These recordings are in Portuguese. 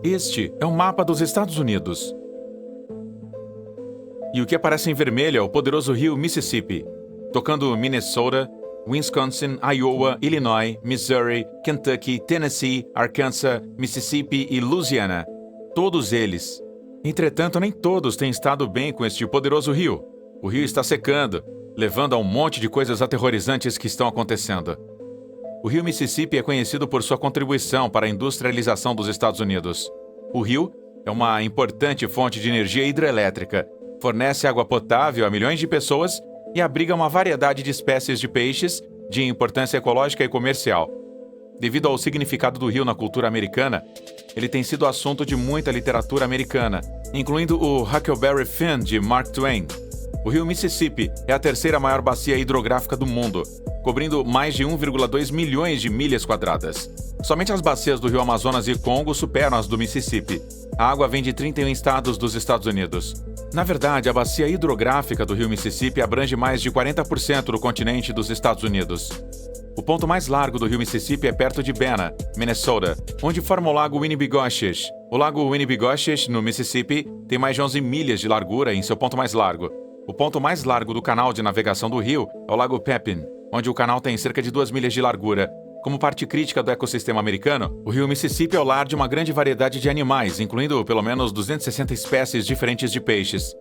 Este é o mapa dos Estados Unidos. E o que aparece em vermelho é o poderoso rio Mississippi, tocando Minnesota, Wisconsin, Iowa, Illinois, Missouri, Kentucky, Tennessee, Arkansas, Mississippi e Louisiana. Todos eles. Entretanto, nem todos têm estado bem com este poderoso rio. O rio está secando, levando a um monte de coisas aterrorizantes que estão acontecendo. O rio Mississippi é conhecido por sua contribuição para a industrialização dos Estados Unidos. O rio é uma importante fonte de energia hidrelétrica, fornece água potável a milhões de pessoas e abriga uma variedade de espécies de peixes de importância ecológica e comercial. Devido ao significado do rio na cultura americana, ele tem sido assunto de muita literatura americana, incluindo o Huckleberry Finn de Mark Twain. O rio Mississippi é a terceira maior bacia hidrográfica do mundo, cobrindo mais de 1,2 milhões de milhas quadradas. Somente as bacias do rio Amazonas e Congo superam as do Mississippi. A água vem de 31 estados dos Estados Unidos. Na verdade, a bacia hidrográfica do rio Mississippi abrange mais de 40% do continente dos Estados Unidos. O ponto mais largo do rio Mississippi é perto de Banner, Minnesota, onde forma o lago Winnipegoshech. O lago Winnipegoshech, no Mississippi, tem mais de 11 milhas de largura em seu ponto mais largo. O ponto mais largo do canal de navegação do rio é o lago Pepin, onde o canal tem cerca de 2 milhas de largura. Como parte crítica do ecossistema americano, o rio Mississippi é o lar de uma grande variedade de animais, incluindo pelo menos 260 espécies diferentes de peixes.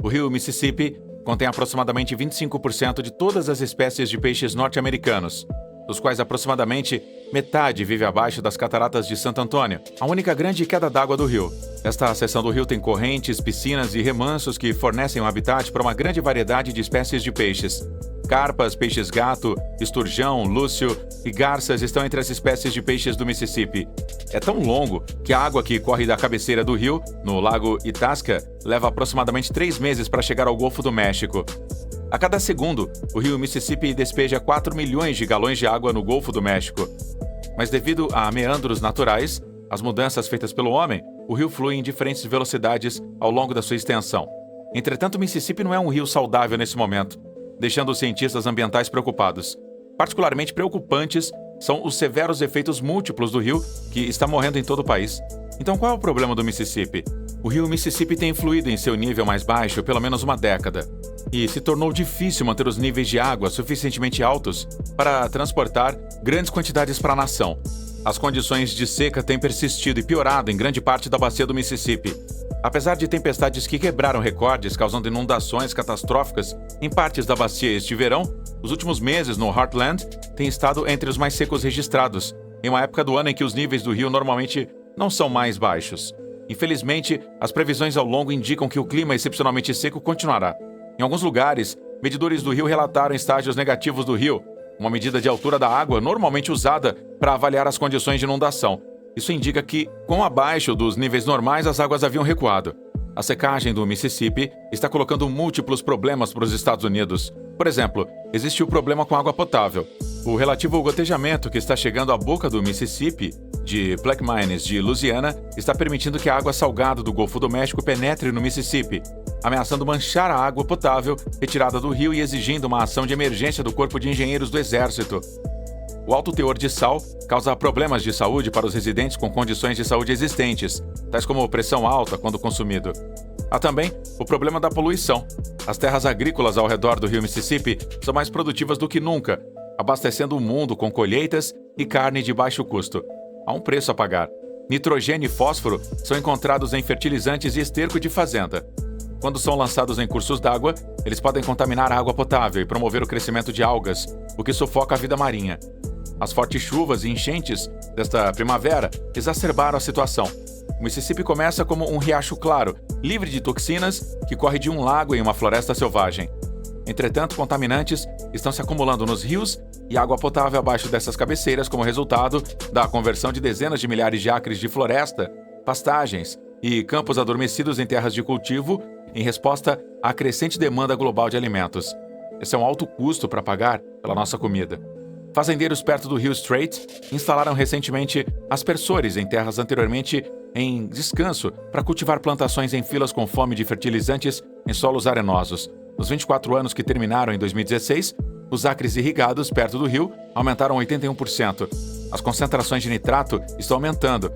O rio Mississippi contém aproximadamente 25% de todas as espécies de peixes norte-americanos, dos quais aproximadamente metade vive abaixo das cataratas de Santo Antônio, a única grande queda d'água do rio. Esta seção do rio tem correntes, piscinas e remansos que fornecem um habitat para uma grande variedade de espécies de peixes. Carpas, peixes-gato, esturjão, lúcio e garças estão entre as espécies de peixes do Mississippi. É tão longo que a água que corre da cabeceira do rio, no lago Itasca, leva aproximadamente 3 meses para chegar ao Golfo do México. A cada segundo, o rio Mississippi despeja 4 milhões de galões de água no Golfo do México. Mas devido a meandros naturais, as mudanças feitas pelo homem, o rio flui em diferentes velocidades ao longo da sua extensão. Entretanto, o Mississippi não é um rio saudável nesse momento, deixando os cientistas ambientais preocupados. Particularmente preocupantes são os severos efeitos múltiplos do rio, que está morrendo em todo o país. Então, qual é o problema do Mississippi? O rio Mississippi tem fluído em seu nível mais baixo pelo menos uma década, e se tornou difícil manter os níveis de água suficientemente altos para transportar grandes quantidades para a nação. As condições de seca têm persistido e piorado em grande parte da bacia do Mississippi. Apesar de tempestades que quebraram recordes, causando inundações catastróficas em partes da bacia este verão, os últimos meses no Heartland têm estado entre os mais secos registrados, em uma época do ano em que os níveis do rio normalmente não são mais baixos. Infelizmente, as previsões ao longo indicam que o clima excepcionalmente seco continuará. Em alguns lugares, medidores do rio relataram estágios negativos do rio, uma medida de altura da água normalmente usada para avaliar as condições de inundação. Isso indica que, quão abaixo dos níveis normais as águas haviam recuado. A secagem do Mississippi está colocando múltiplos problemas para os Estados Unidos. Por exemplo, existe o problema com água potável. O relativo gotejamento que está chegando à boca do Mississippi, de Plaquemines, de Louisiana, está permitindo que a água salgada do Golfo do México penetre no Mississippi, ameaçando manchar a água potável retirada do rio e exigindo uma ação de emergência do Corpo de Engenheiros do Exército. O alto teor de sal causa problemas de saúde para os residentes com condições de saúde existentes, tais como pressão alta quando consumido. Há também o problema da poluição. As terras agrícolas ao redor do rio Mississippi são mais produtivas do que nunca, abastecendo o mundo com colheitas e carne de baixo custo. Há um preço a pagar. Nitrogênio e fósforo são encontrados em fertilizantes e esterco de fazenda. Quando são lançados em cursos d'água, eles podem contaminar a água potável e promover o crescimento de algas, o que sufoca a vida marinha. As fortes chuvas e enchentes desta primavera exacerbaram a situação. O Mississippi começa como um riacho claro, livre de toxinas, que corre de um lago em uma floresta selvagem. Entretanto, contaminantes estão se acumulando nos rios e água potável abaixo dessas cabeceiras como resultado da conversão de dezenas de milhares de acres de floresta, pastagens e campos adormecidos em terras de cultivo em resposta à crescente demanda global de alimentos. Esse é um alto custo para pagar pela nossa comida. Fazendeiros perto do rio Strait instalaram recentemente aspersores em terras anteriormente em descanso para cultivar plantações em filas com fome de fertilizantes em solos arenosos. Nos 24 anos que terminaram em 2016, os acres irrigados perto do rio aumentaram 81%. As concentrações de nitrato estão aumentando.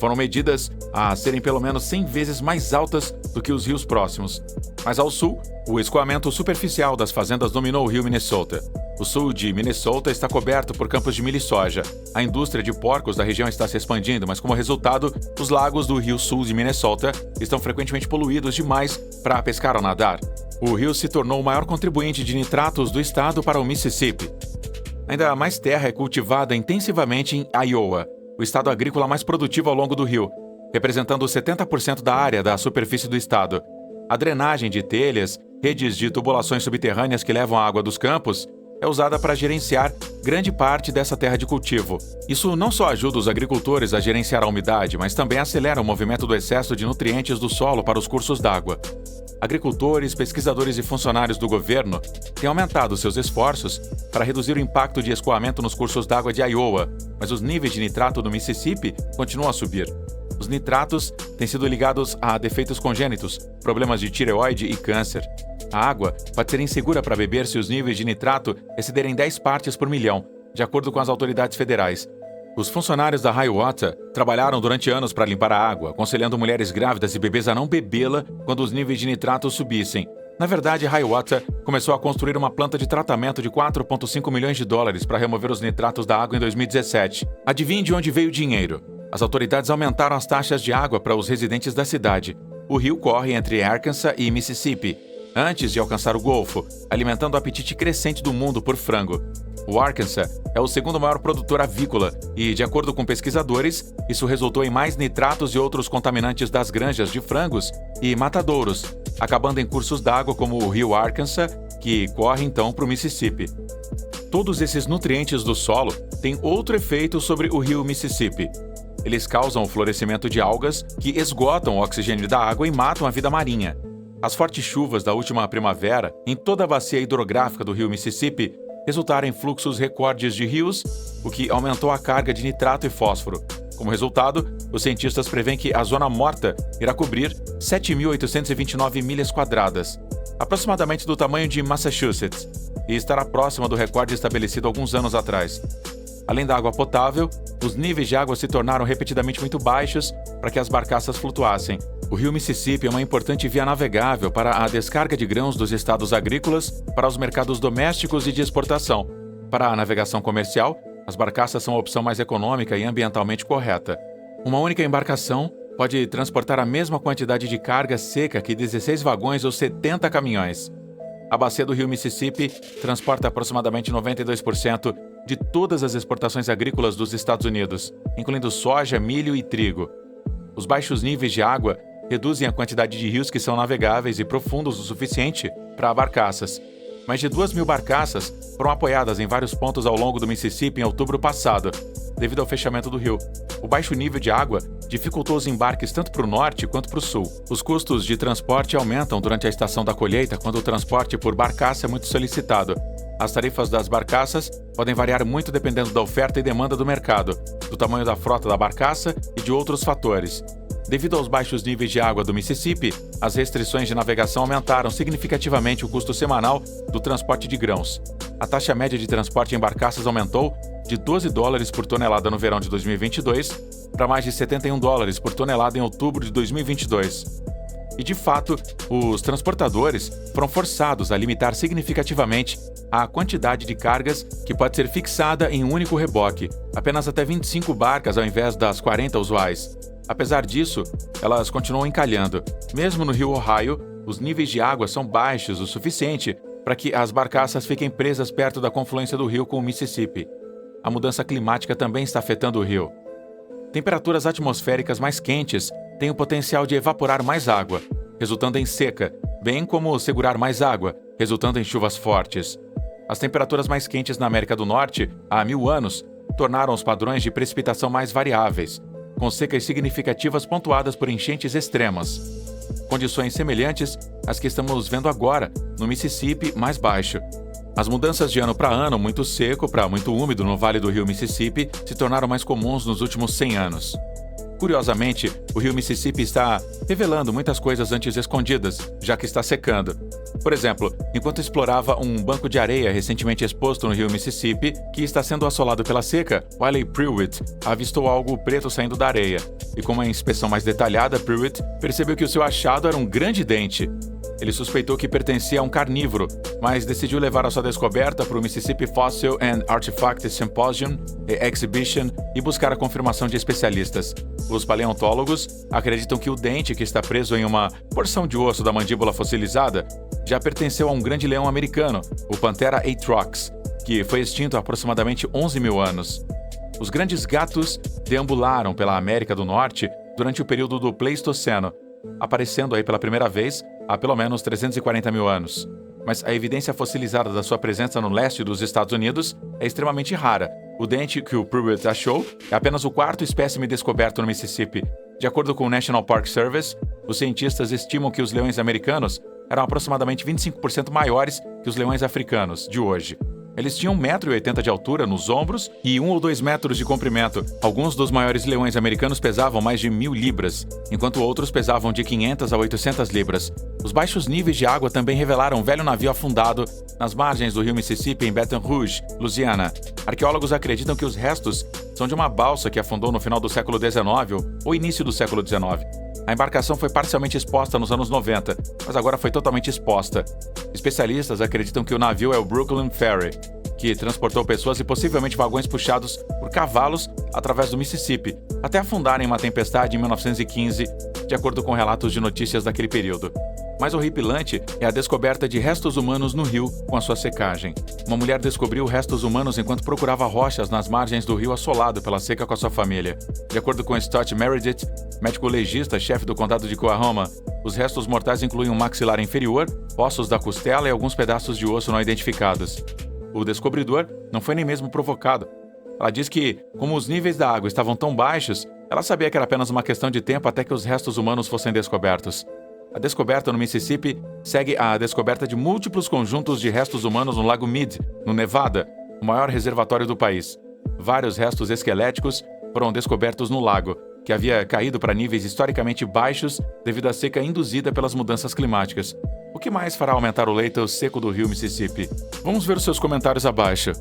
foram medidas a serem pelo menos 100 vezes mais altas do que os rios próximos. Mais ao sul, o escoamento superficial das fazendas dominou o rio Minnesota. O sul de Minnesota está coberto por campos de milho e soja. A indústria de porcos da região está se expandindo, mas como resultado, os lagos do rio sul de Minnesota estão frequentemente poluídos demais para pescar ou nadar. O rio se tornou o maior contribuinte de nitratos do estado para o Mississippi. Ainda mais terra é cultivada intensivamente em Iowa, o estado agrícola mais produtivo ao longo do rio, representando 70% da área da superfície do estado. A drenagem de telhas, redes de tubulações subterrâneas que levam a água dos campos, é usada para gerenciar grande parte dessa terra de cultivo. Isso não só ajuda os agricultores a gerenciar a umidade, mas também acelera o movimento do excesso de nutrientes do solo para os cursos d'água. Agricultores, pesquisadores e funcionários do governo têm aumentado seus esforços para reduzir o impacto de escoamento nos cursos d'água de Iowa, mas os níveis de nitrato do Mississippi continuam a subir. Os nitratos têm sido ligados a defeitos congênitos, problemas de tireoide e câncer. A água pode ser insegura para beber se os níveis de nitrato excederem 10 partes por milhão, de acordo com as autoridades federais. Os funcionários da Hiawatha trabalharam durante anos para limpar a água, aconselhando mulheres grávidas e bebês a não bebê-la quando os níveis de nitrato subissem. Na verdade, Hiawatha começou a construir uma planta de tratamento de 4,5 milhões de dólares para remover os nitratos da água em 2017. Adivinhe de onde veio o dinheiro? As autoridades aumentaram as taxas de água para os residentes da cidade. O rio corre entre Arkansas e Mississippi, antes de alcançar o Golfo, alimentando o apetite crescente do mundo por frango. O Arkansas é o segundo maior produtor avícola e, de acordo com pesquisadores, isso resultou em mais nitratos e outros contaminantes das granjas de frangos e matadouros, acabando em cursos d'água como o rio Arkansas, que corre então para o Mississippi. Todos esses nutrientes do solo têm outro efeito sobre o rio Mississippi. Eles causam o florescimento de algas que esgotam o oxigênio da água e matam a vida marinha. As fortes chuvas da última primavera em toda a bacia hidrográfica do rio Mississippi resultaram em fluxos recordes de rios, o que aumentou a carga de nitrato e fósforo. Como resultado, os cientistas prevêem que a zona morta irá cobrir 7.829 milhas quadradas, aproximadamente do tamanho de Massachusetts, e estará próxima do recorde estabelecido alguns anos atrás. Além da água potável, os níveis de água se tornaram repetidamente muito baixos para que as barcaças flutuassem. O rio Mississippi é uma importante via navegável para a descarga de grãos dos estados agrícolas para os mercados domésticos e de exportação. Para a navegação comercial, as barcaças são a opção mais econômica e ambientalmente correta. Uma única embarcação pode transportar a mesma quantidade de carga seca que 16 vagões ou 70 caminhões. A bacia do rio Mississippi transporta aproximadamente 92% de todas as exportações agrícolas dos Estados Unidos, incluindo soja, milho e trigo. Os baixos níveis de água reduzem a quantidade de rios que são navegáveis e profundos o suficiente para barcaças. Mais de 2.000 barcaças foram apoiadas em vários pontos ao longo do Mississippi em outubro passado, devido ao fechamento do rio. O baixo nível de água dificultou os embarques tanto para o norte quanto para o sul. Os custos de transporte aumentam durante a estação da colheita, quando o transporte por barcaça é muito solicitado. As tarifas das barcaças podem variar muito dependendo da oferta e demanda do mercado, do tamanho da frota da barcaça e de outros fatores. Devido aos baixos níveis de água do Mississippi, as restrições de navegação aumentaram significativamente o custo semanal do transporte de grãos. A taxa média de transporte em barcaças aumentou de $12 por tonelada no verão de 2022 para mais de $71 por tonelada em outubro de 2022. E, de fato, os transportadores foram forçados a limitar significativamente a quantidade de cargas que pode ser fixada em um único reboque, apenas até 25 barcas ao invés das 40 usuais. Apesar disso, elas continuam encalhando. Mesmo no rio Ohio, os níveis de água são baixos o suficiente para que as barcaças fiquem presas perto da confluência do rio com o Mississippi. A mudança climática também está afetando o rio. Temperaturas atmosféricas mais quentes têm o potencial de evaporar mais água, resultando em seca, bem como segurar mais água, resultando em chuvas fortes. As temperaturas mais quentes na América do Norte, há 1000 anos, tornaram os padrões de precipitação mais variáveis, com secas significativas pontuadas por enchentes extremas. Condições semelhantes às que estamos vendo agora, no Mississippi mais baixo. As mudanças de ano para ano, muito seco para muito úmido no vale do rio Mississippi, se tornaram mais comuns nos últimos 100 anos. Curiosamente, o rio Mississippi está revelando muitas coisas antes escondidas, já que está secando. Por exemplo, enquanto explorava um banco de areia recentemente exposto no rio Mississippi, que está sendo assolado pela seca, Wiley Pruitt avistou algo preto saindo da areia. E com uma inspeção mais detalhada, Pruitt percebeu que o seu achado era um grande dente. Ele suspeitou que pertencia a um carnívoro, mas decidiu levar a sua descoberta para o Mississippi Fossil and Artifact Symposium Exhibition e buscar a confirmação de especialistas. Os paleontólogos acreditam que o dente que está preso em uma porção de osso da mandíbula fossilizada já pertenceu a um grande leão americano, o Panthera atrox, que foi extinto há aproximadamente 11 mil anos. Os grandes gatos deambularam pela América do Norte durante o período do Pleistoceno, aparecendo aí pela primeira vez há pelo menos 340 mil anos. Mas a evidência fossilizada da sua presença no leste dos Estados Unidos é extremamente rara. O dente que o Pruitt achou é apenas o quarto espécime descoberto no Mississippi. De acordo com o National Park Service, os cientistas estimam que os leões americanos eram aproximadamente 25% maiores que os leões africanos de hoje. Eles tinham 1,80 m de altura nos ombros e 1 ou 2 metros de comprimento. Alguns dos maiores leões americanos pesavam mais de 1.000 libras, enquanto outros pesavam de 500 a 800 libras. Os baixos níveis de água também revelaram um velho navio afundado nas margens do rio Mississippi em Baton Rouge, Louisiana. Arqueólogos acreditam que os restos são de uma balsa que afundou no final do século XIX ou início do século XIX. A embarcação foi parcialmente exposta nos anos 90, mas agora foi totalmente exposta. Especialistas acreditam que o navio é o Brooklyn Ferry, que transportou pessoas e possivelmente vagões puxados por cavalos através do Mississippi, até afundar em uma tempestade em 1915, de acordo com relatos de notícias daquele período. Mais horripilante é a descoberta de restos humanos no rio com a sua secagem. Uma mulher descobriu restos humanos enquanto procurava rochas nas margens do rio assolado pela seca com a sua família. De acordo com Stott Meredith, médico legista, chefe do condado de Coahoma, os restos mortais incluem um maxilar inferior, ossos da costela e alguns pedaços de osso não identificados. O descobridor não foi nem mesmo provocado. Ela diz que, como os níveis da água estavam tão baixos, ela sabia que era apenas uma questão de tempo até que os restos humanos fossem descobertos. A descoberta no Mississippi segue a descoberta de múltiplos conjuntos de restos humanos no Lago Mead, no Nevada, o maior reservatório do país. Vários restos esqueléticos foram descobertos no lago, que havia caído para níveis historicamente baixos devido à seca induzida pelas mudanças climáticas. O que mais fará aumentar o leito seco do rio Mississippi? Vamos ver os seus comentários abaixo.